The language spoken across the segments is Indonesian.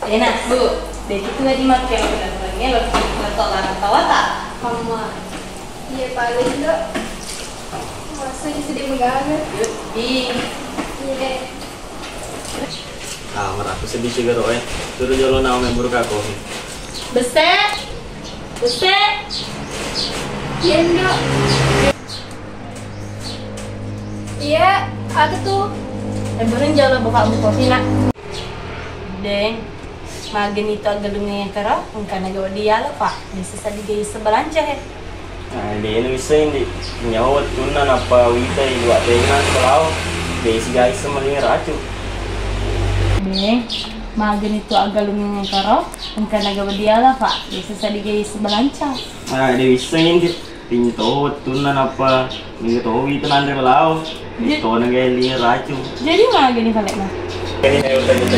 Enak bu, deh itu nggak dimakai lo benar-benarnya lo tolak tawa tak? Kamu iya paling dok. Masa sedih megangnya. Di. Iya. Aku sedih juga roh Turu jolo na member kako. Besek. Iya dok. Iya, aku tuh. Emberin jalo buka buku kopi nak. Deng, magen itu agak yang kerah, karena gawa dia lah pak. Bisa tadi gaya sebelanca he. Nah, di ini bisa ini nyawa tunan apa wita ibu atengan kalau besi guys semuanya racu. Deng, magen itu agak yang kerah, karena gawa dia lah pak. Bisa tadi gaya sebelanca. Nah, di bisa ini pintu tunan apa minggu tahu itu nanti kalau itu nggak lihat racu. Jadi magen ini balik mah. Ini saya udah gitu.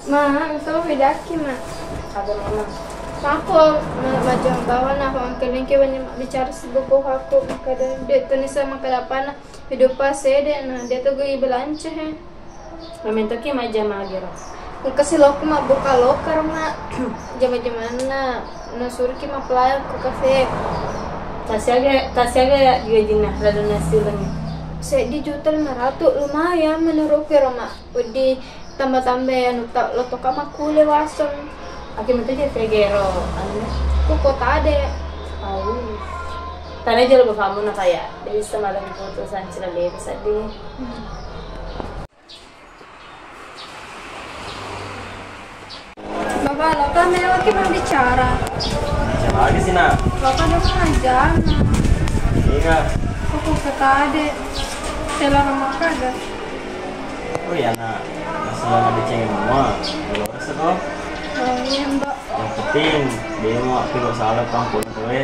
Ma, itu bedaki ma. Ada mama. Aku baca bawah nah angkelin ke banyak bicara sebuku aku kadang dia tuh sama kadapan hidup pas deh nah dia tuh gue belanja he. Memento ki maja magero. Kasih lo mah buka loker mah jam-jaman na suruh ki mah pelayan ke kafe. Tasyaga juga jina rada nasi lagi. Saya di juta 500 lumayan menurut ke rumah. Udah tambah-tambah ya lo toka mah kule wason. Aki minta dia tegero, anu, Kok tade. tahu. Tanya aja lo kamu nak kayak, dia bisa malam keputusan cilale tadi. Bapak lo kan mewah ki mau bicara. Siapa lagi sih nak? Bapak lo kan aja. Iya. Kok tade. Telah rumah kagak. Oh iya nak. Masih ada cengeng semua. Kalau rasa toh. Oh iya mbak. Yang penting dia mau pilih salah kampung kowe.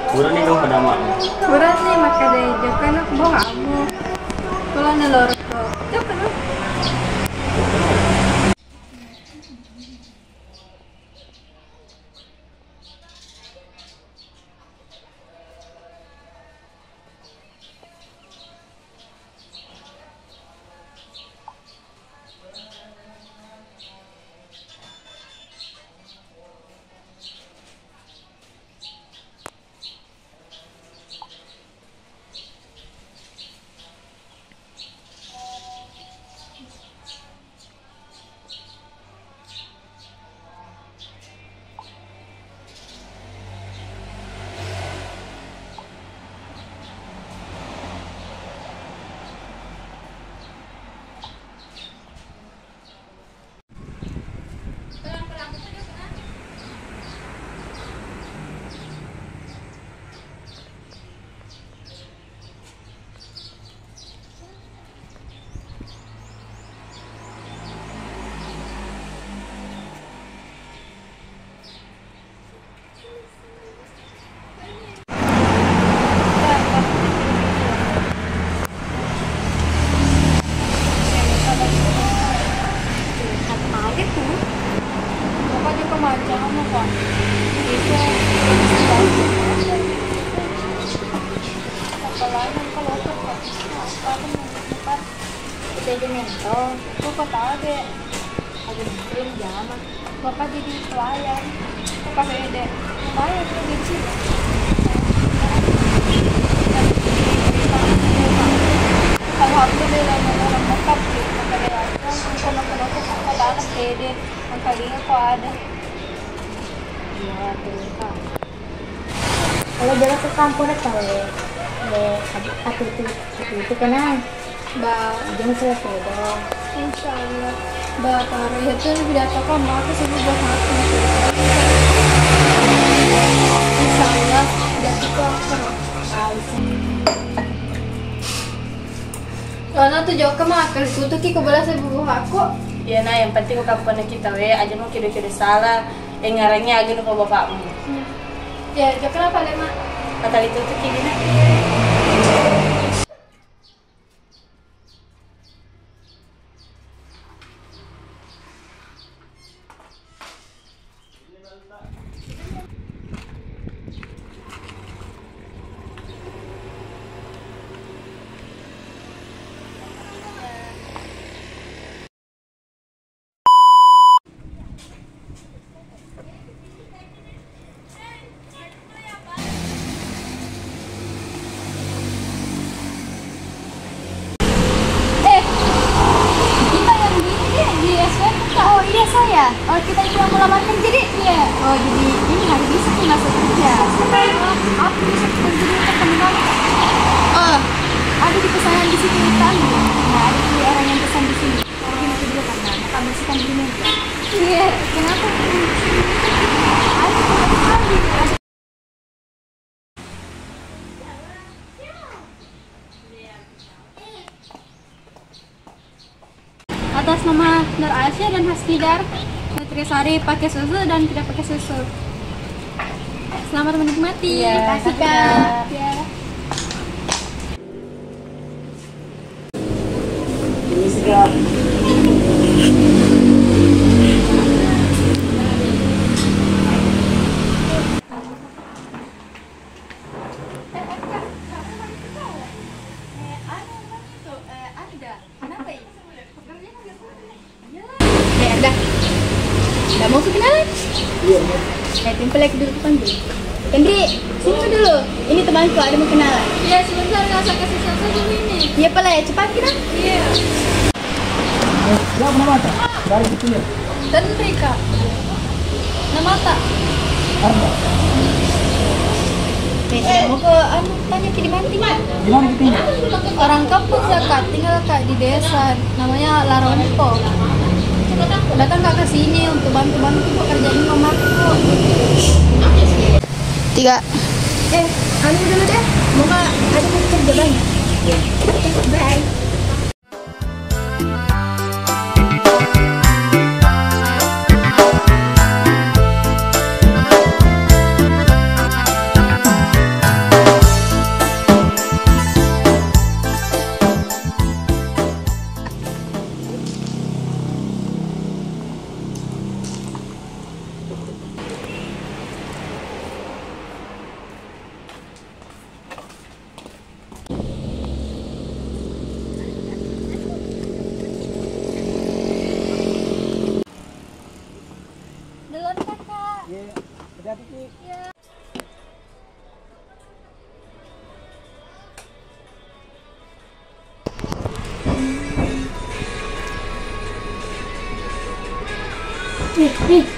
Kurang nih dong pada mak. Kurang nih maka deh jangan aku bawa kamu. Kalau nelor tuh. Jangan. Kok tade. Ada film zaman. Bapak jadi pelayan. Bapak beda. Lumayan tuh kecil. Alhamdulillah orang bokap gitu. Makanya kalau anak pede. Makanya kok ada. Iya, tuh kak. Kalau jalan ke kampung kalau aku itu kena. Jangan saya sepeda. Insya Allah. Bapak itu lebih datang ke aku sini buat aku. Insya Allah. Dan itu aku. Karena tuh jauh kemakal itu tuh kiko balas ibu aku. Ya nah yang penting kapan kita aja mau kira-kira salah. Ngarangnya aja ke bapakmu. Ya, kenapa lemah? Kata itu tuh kini nak. lamar kerja deh. Iya. Oh jadi ini hari bisa tuh masuk kerja. Aku bisa kerja di teman kamu. Oh ada di pesanan di sini kan? Nah ada di orang yang pesan di sini. Pergi nanti dulu karena maka bersihkan di meja. Iya. Kenapa? Ada. Atas nama Nur Aisyah dan Hasbidar, Nutrisari pakai susu dan tidak pakai susu. Selamat menikmati. Iya, Terima kasih Kak. Ya. Ini segera. Udah mau kenalan? Iya. Tempel lagi dulu depan dulu. Kendri, sini dulu. Ini temanku, ada mau kenalan. Iya, sebentar nggak usah kasih satu dulu ini. Iya, Pala ya, cepat kita. Iya. Ya, nama mata. Dari situ ya. Kendri Kak. Nama tak? Arba. Mau ke tanya ke Dimanti Mak. Di mana kita ini? Orang kampung ya Kak, tinggal Kak di desa. Namanya Laronto. Datang Kak ke sini untuk bantu-bantu pekerjaan mamaku. 3. Anu dulu deh. Moga ada kerja banyak. Bye. Duluan Kakak. Iya, hati-hati Ki. Iya.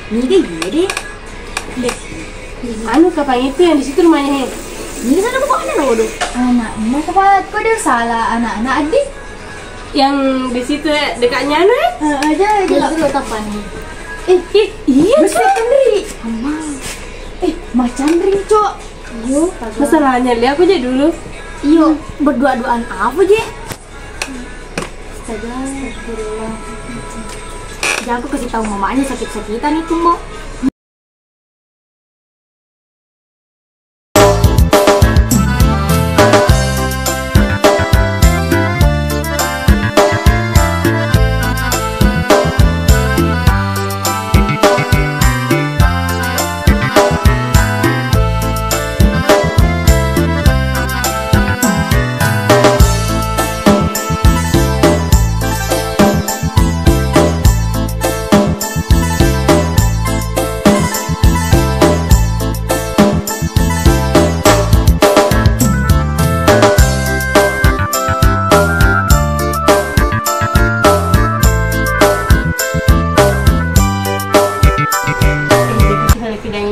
Ini deh. Anu kapan itu yang di situ rumahnya? Ini sana bawa mana waduh? Anak tempat kok dia salah anak-anak adik. Yang di situ dekatnya anu ya? Aja dulu tapan nih. Iya. Mesti Kendri. Macam ring cok. Yo, Masalahnya lihat aku aja dulu. iyo berdua-duaan apa je? Astagfirullah. Jangan aku kasih tahu mamanya sakit-sakitan itu mau.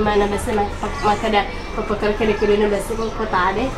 Mana biasa maka dah pekerja kena basa kota deh.